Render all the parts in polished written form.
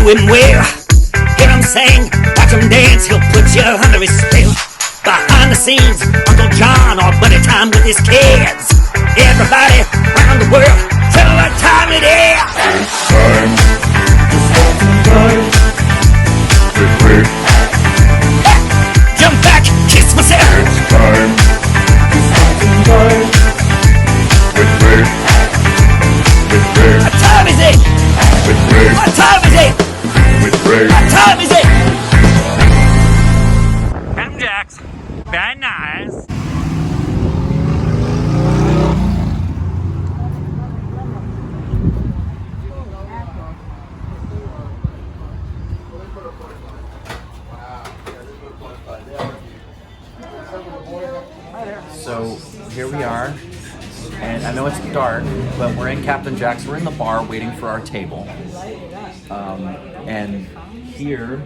him well. Hear him sing, watch him dance, he'll put you under his spell. Behind the scenes, Uncle John or buddy time with his kids. Everybody around the world, tell what time it is. It's time to start tonight with Rick. Jump back, kiss myself. It's time to start tonight with Rick. With Rick. What time is it? With Rick. What time is it? With Rick. What time is it? Come Jacks. Very nice. So here we are, and I know it's dark, but we're in Captain Jack's. We're in the bar waiting for our table, and here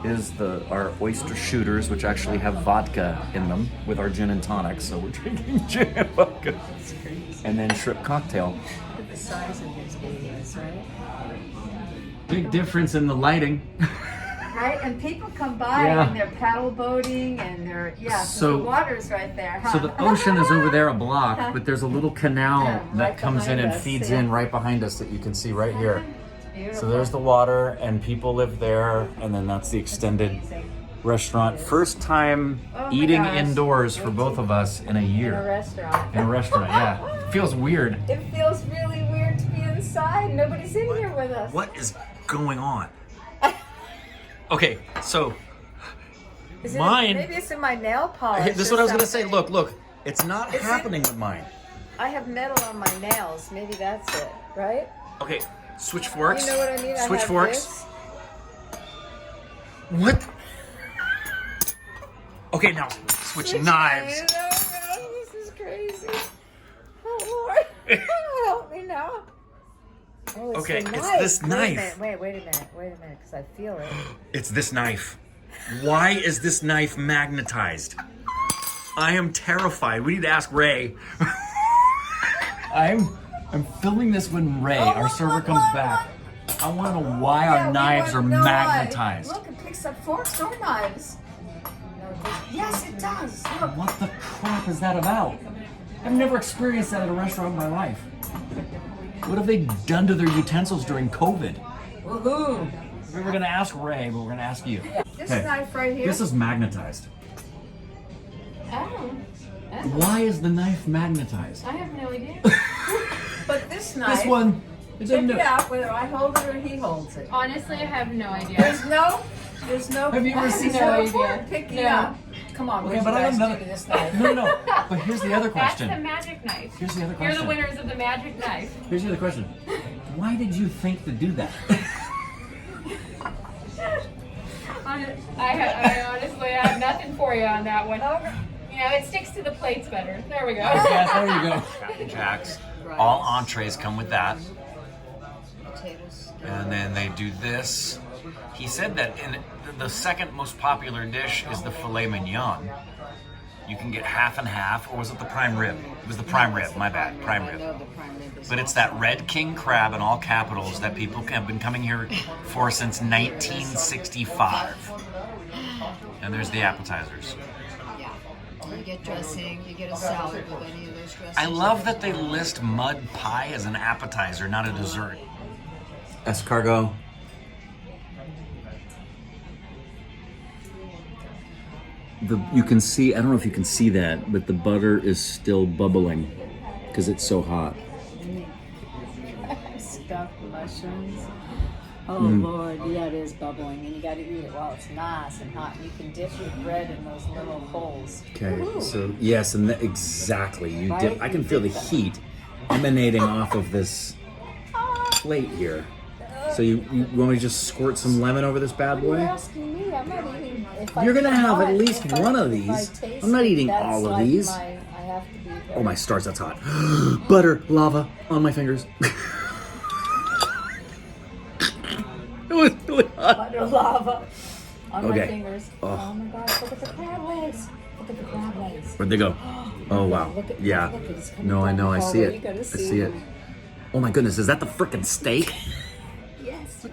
is our oyster shooters, which actually have vodka in them with our gin and tonic. So we're drinking gin and vodka, and then shrimp cocktail. The size of his videos, right? Big difference in the lighting. Right, and people come by Yeah. and they're paddle boating and they're, So- the water's right there, huh? So the ocean is over there a block, but there's a little canal Yeah, that right comes in behind and us, feeds yeah. in right behind us that you can see right here. Beautiful. So there's the water, and people live there, and then that's the extended Amazing. restaurant. First time Oh my eating gosh. indoors for both of us in a In a year. restaurant. In a restaurant, yeah. Feels weird. It feels really weird to be inside. Nobody's in here with us. What is going on? Okay, so Is it, mine- maybe it's in my nail polish. this is or what I was gonna say. something. Look, it's not Is it- happening with mine. I have metal on my nails. Maybe that's it, right? Okay, switch forks. You know what I mean? Switch I have forks. This. What? Okay, now switch knives. Oh, no, this is crazy. Oh, Lord. Help me now. Oh, it's Okay, the it's knife. this knife. Wait a minute, because I feel it. It's this knife. Why is this knife magnetized? I am terrified. We need to ask Ray. I'm filming this when Ray, our server, comes back. I want to know why Yeah, our we knives are wanna know why. magnetized. Look, it picks up forks or knives. Yes, it does. Look. What the crap is that about? I've never experienced that at a restaurant in my life. What have they done to their utensils during COVID? Woohoo. We were gonna ask Ray, but we're gonna ask you. This Okay. knife right here. This is magnetized. Oh. Why is the knife magnetized? I have no idea. But this knife. This one, it Check doesn't. it out, whether I hold it or he holds it. Honestly, I have no idea. There's no. Have you ever seen no that? fork picking No. up. Come on, Okay, what but you I have guys another. do to this knife? No. But here's the other That's the question. magic knife. Here's the other You're question. the winners of the magic knife. Here's the other question. Why did you think to do that? I honestly have nothing for you on that one. You know, it sticks to the plates better. There we go. Yeah, there you go. Captain Jack's. All entrees come with that. Potatoes. And then they do this. He said that the second most popular dish is the filet mignon. You can get half and half, or was it the prime rib? It was the prime rib, my bad, prime I rib. know the prime rib is But it's that red king crab in all capitals that people have been coming here for since 1965. And there's the appetizers. Yeah. You get dressing, you get a salad with any of those dressings. I love that they list mud pie as an appetizer, not a dessert. Escargot. You can see, I don't know if you can see that, but the butter is still bubbling because it's so hot. Stuffed mushrooms. Oh Lord, yeah, it is bubbling, and you got to eat it while it's nice and hot. You can dip your bread in those little holes. Okay, so yes, and exactly. You dip. Right? I can feel the heat emanating off of this plate here. So you want me to just squirt some lemon over this bad You're boy? asking me. I'm not eating. If I You're gonna eat have at one, least if I- one of if I these. taste I'm not it, eating that's all of like these. I have to be. Oh my stars, that's hot. Butter, lava on my fingers. It was really hot. Butter lava on my Okay. fingers. Oh. Oh my gosh! Look at the crab legs. Look at the crab legs. Where'd they go? Oh wow. Look at, Yeah. Look, it's coming No, I down know. the I see hallway. it. You gotta I see see it. Oh my goodness, is that the frickin' steak? Yes.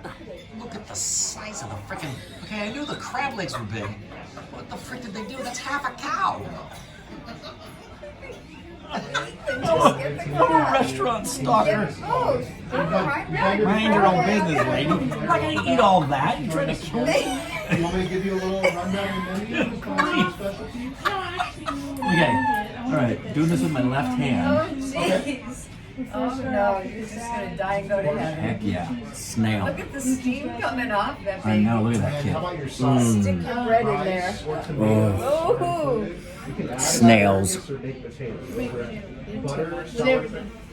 Look at the size of the freaking. Okay, I knew the crab legs were big. What the frick did they do? That's half a cow. Restaurant stalker. Mind your own business, lady. I'm not gonna eat all that. You trying to kill me? You want me to give you a little rundown of the menu? Specialties? Okay. All right. Doing this with my left hand. Oh, jeez. Oh, no. You're just going to die and go to heaven. Heck yeah. Snail. Look at the steam coming off that I baby. know. Look at that kid. How about your sauce? Stick your bread in there. Oh. Snails.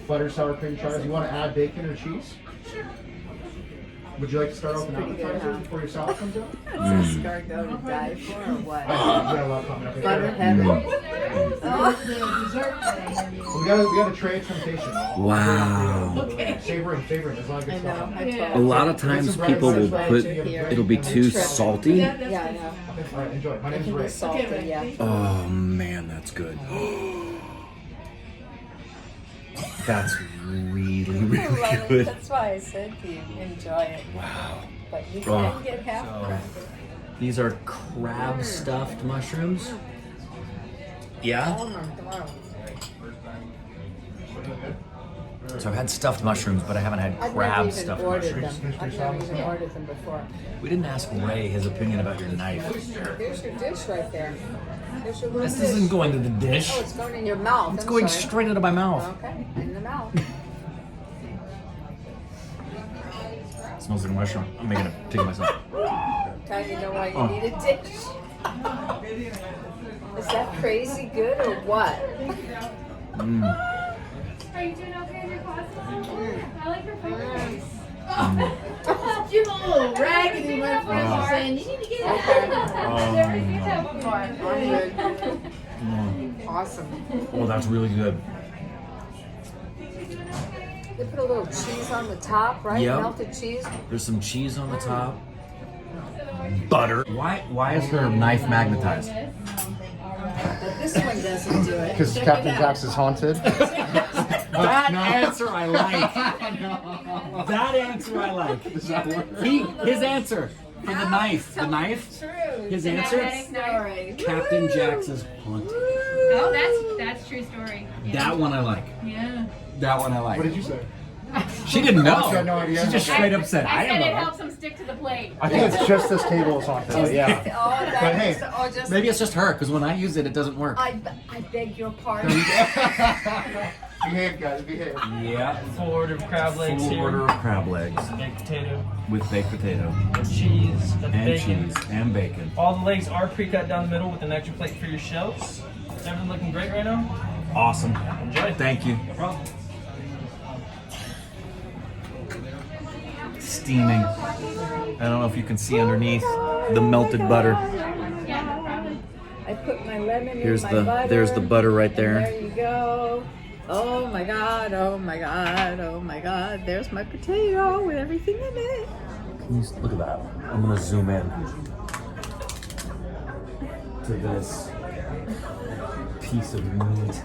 Butter, sour cream fries. You want to add bacon or cheese? Would you like to start off with appetizers before your salad comes out? That's a escargot to die for or what? You got a lot coming up. Butter heaven. We got a tray of temptation. Wow. Savoring. There's a lot of good I know. stuff. I A told lot of times people will put, it'll be too salty. Yeah, I know. All right, enjoy. My It name's can be Ray. salty, yeah. Oh man, that's good. That's really, I really love it. good. That's why I said to you, enjoy it. Wow. But you Oh. can get half crab. These are crab stuffed mushrooms. Yeah? So I've had stuffed mushrooms, but I haven't had I've crab never even stuffed ordered mushrooms. them. I've never even ordered them before. We didn't ask Ray his opinion about your knife. There's your dish right there. There's your little This dish. isn't going to the dish. Oh, it's going in your mouth. It's I'm going sorry. straight into my mouth. Okay, in the mouth. It smells like a mushroom. I'm making a pig of myself. Kind of know why you Oh. need a dish. Is that crazy good or what? Are you doing okay in your classes? I like your photos. You're a little raggedy, my friends are saying. You need to get it. I've never seen that before. I'm good. Awesome. Oh, that's really good. They put a little cheese on the top, right? Yep. Melted cheese. There's some cheese on the top. Butter. Why is her knife magnetized? But this one doesn't do it. Because Check Captain it out. Jax is haunted. That answer I like. That answer I like. His answer for the knife. The knife. True. His answer. Story. Captain Jax is haunted. Oh, that's true story. Yeah. That one I like. Yeah. That one I What did like. you say? She didn't know. She had no idea. She just straight up said, I I said don't it know. helps them stick to the plate. I think it's just this table is haunted. Oh, Yeah. that But hey, is- oh, just, Maybe it's just her, because when I use it, it doesn't work. I beg your pardon. Behave, guys. Behave. Yeah. Full order of crab legs Full here. order of crab legs Baked potato, with baked potato with cheese, got the and bacon. cheese and bacon. All the legs are pre-cut down the middle with an extra plate for your shells. Is everything looking great right now? Awesome. Enjoy. Thank you. No problem. Steaming. I don't know if you can see underneath the melted butter. Yeah, no problem. I put my lemon Here's in my butter. there's the butter right And there. there you go. Oh my god, oh my god, oh my god. There's my potato with everything in it. Can you look at that? I'm gonna zoom in to this piece of meat.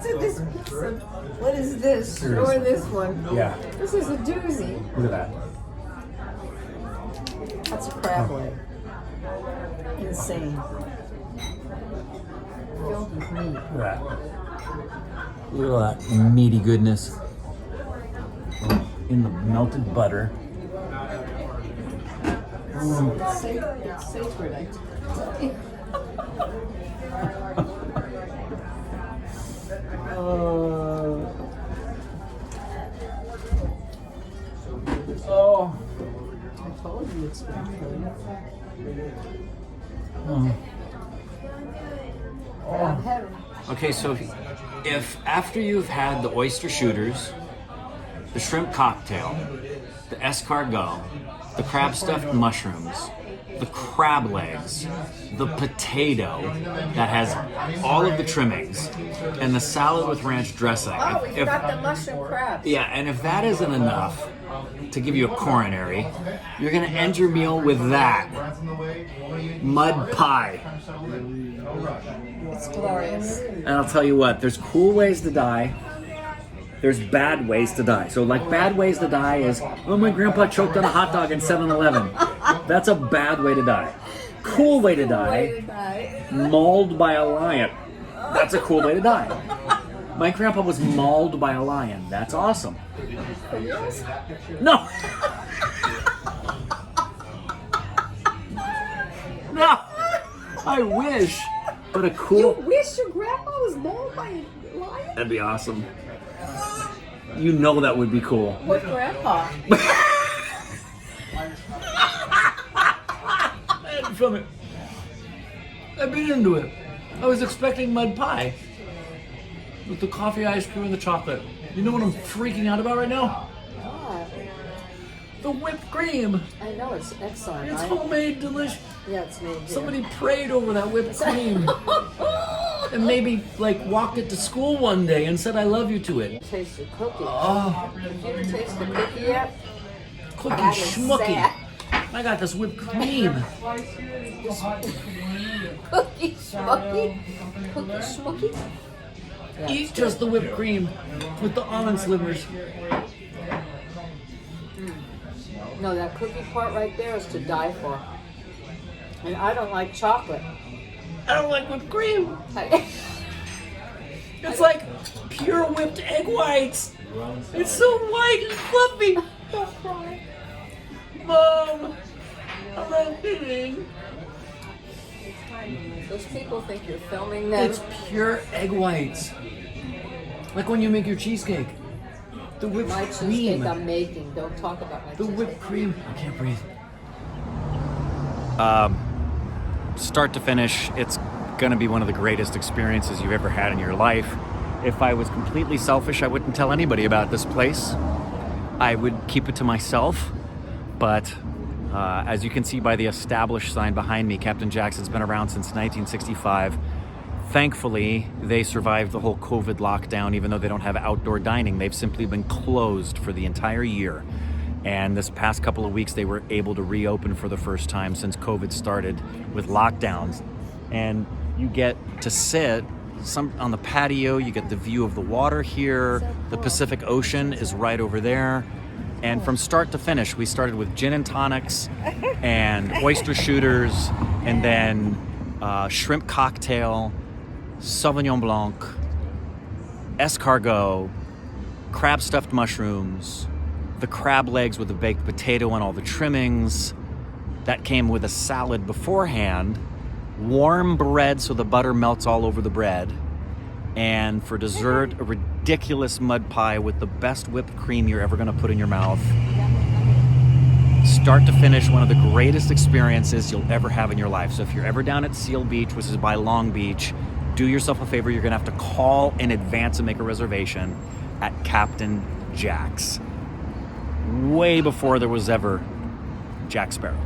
So this piece of, what is this? Seriously. Or this one? Yeah. This is a doozy. Look at that. That's a crab leg. Insane. Filled with meat. Look at that. Look at that meaty goodness in the melted butter. It's sacred, I tell you. Oh. I told you it's been good. Crab heaven. Okay, so if after you've had the oyster shooters, the shrimp cocktail, the escargot, the crab stuffed mushrooms, the crab legs, the potato that has all of the trimmings, and the salad with ranch dressing. Oh, we got the mushroom crabs. Yeah, and if that isn't enough to give you a coronary, you're gonna end your meal with that mud pie. It's glorious. And I'll tell you what, there's cool ways to die, there's bad ways to die. So like bad ways to die is, oh, my grandpa choked on a hot dog in 7-Eleven. That's a bad way to die. Cool way to die, mauled by a lion. That's a cool way to die. My grandpa was mauled by a lion. That's awesome. No. No. I wish. But a cool... You wish your grandpa was mauled by a lion? That'd be awesome. You know that would be cool. What grandpa? From it. I've been into it. I was expecting mud pie with the coffee, ice cream, and the chocolate. You know what I'm freaking out about right now? Oh, The whipped cream. I know, it's excellent. It's right? homemade, delicious. Yeah, it's made here. Somebody prayed over that whipped cream and maybe like walked it to school one day and said, "I love you" to it. Taste the cookie. Oh, Did you taste the cookie yet? cookie That is schmucky. sad. I got this whipped cream. Cookie schmucky? Cookie schmucky? Yeah, Eat just the whipped cream with the almond slivers. no, that cookie part right there is to die for. And I don't like chocolate. I don't like whipped cream. I- It's like pure whipped egg whites. It's so white and fluffy. Don't cry. Mom, I'm not kidding. Those people think you're filming them. It's pure egg whites. Like when you make your cheesecake. The whipped My cream. cheesecake I'm making. Don't talk about my The cheesecake. whipped cream. I can't breathe. Start to finish, it's going to be one of the greatest experiences you've ever had in your life. If I was completely selfish, I wouldn't tell anybody about this place. I would keep it to myself. But as you can see by the established sign behind me, Captain Jackson's been around since 1965. Thankfully, they survived the whole COVID lockdown, even though they don't have outdoor dining. They've simply been closed for the entire year. And this past couple of weeks, they were able to reopen for the first time since COVID started with lockdowns. And you get to sit on the patio, you get the view of the water here. The Pacific Ocean is right over there. And from start to finish, we started with gin and tonics and oyster shooters, and then shrimp cocktail, Sauvignon Blanc, escargot, crab stuffed mushrooms, the crab legs with the baked potato and all the trimmings. That came with a salad beforehand, warm bread so the butter melts all over the bread, and for dessert, a ridiculous mud pie with the best whipped cream you're ever gonna put in your mouth. Start to finish, one of the greatest experiences you'll ever have in your life. So if you're ever down at Seal Beach, which is by Long Beach, do yourself a favor. You're gonna have to call in advance and make a reservation at Captain Jack's. Way before there was ever Jack Sparrow.